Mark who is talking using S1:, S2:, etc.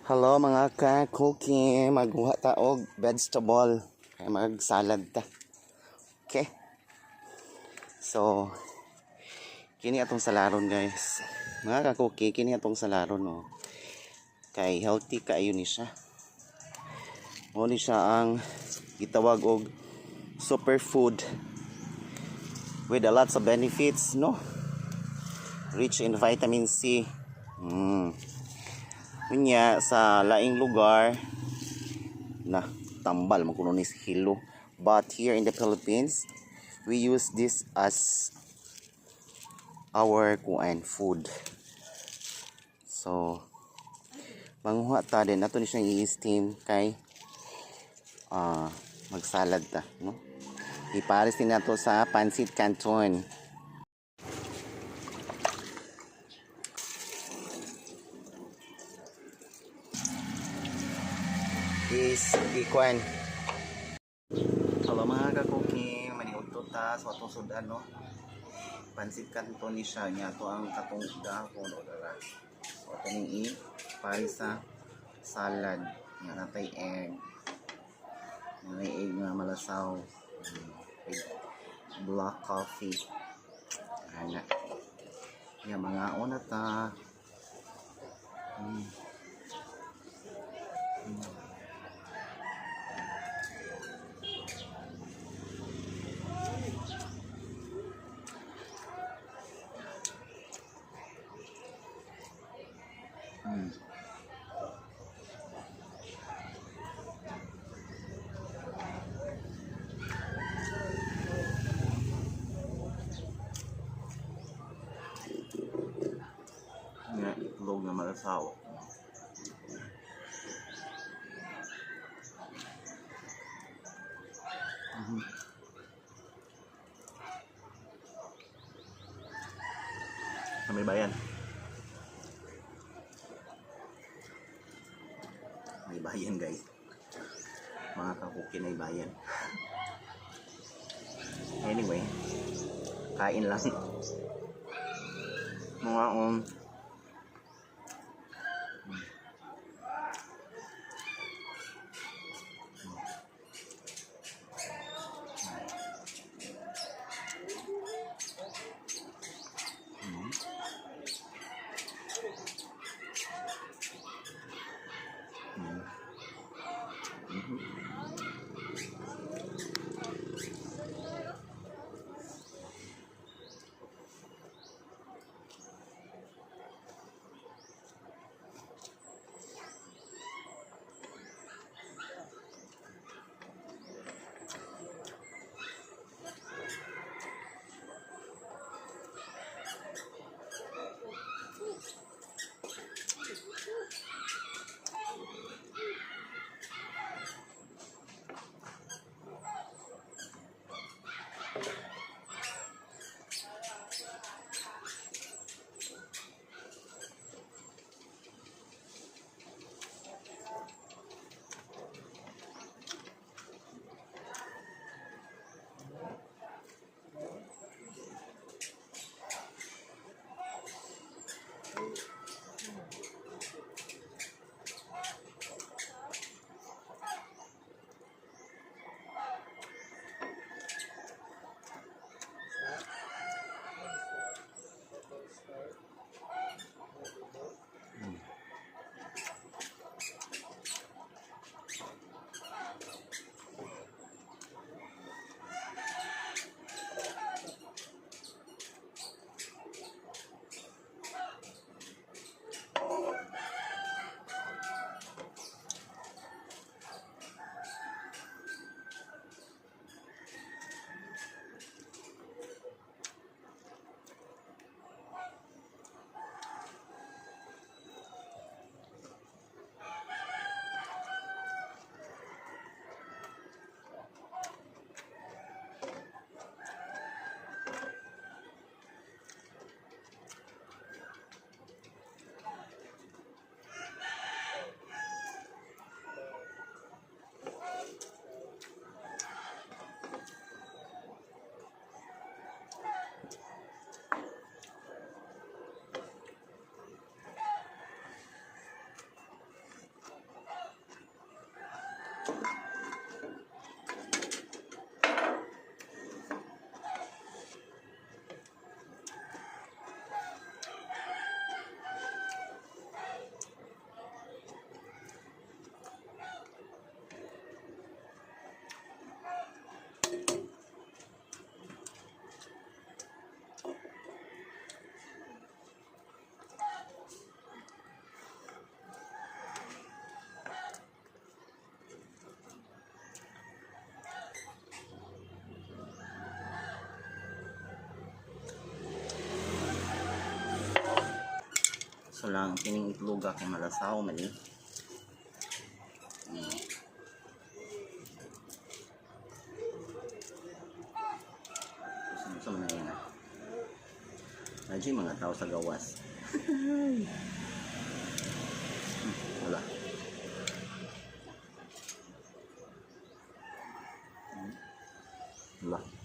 S1: Hello mga ka-cooking, magbuha ta og vegetable kay mag-salad ta. Okay. So kini atong salaron guys. Mga ka-cooking, kini atong salaron no. Kay healthy kaayo ni siya. Mo ni siya ang gitawag og superfood with a lots of benefits, no? Rich in vitamin C. Kunya sa laing lugar na tambal magkuno ni hilo, but here in the Philippines we use this as our food. So manguha ta din ato ni siyang i-steam kay magsalad ta, no? Ipares din nato sa pancit canton. Is ikuan. Hello mga ka-cooking, maniudto ta sa atong sudan, no? Pancit canton ni siya niya to ang katong dahon o dara. So ato ning i sa salad. Nga natay egg. May egg nga malasaw. Black coffee. Ana. Nga mga una ta. Nga itlog na malasaw. Sa may bayan. May bayan guys. Mga ka-cooking ay bayan. Anyway, kain lang. Mga So lang kining itloga kay malasaw man eh. Sa mga yan. Medyo mga tao sa gawas. Wala. Wala.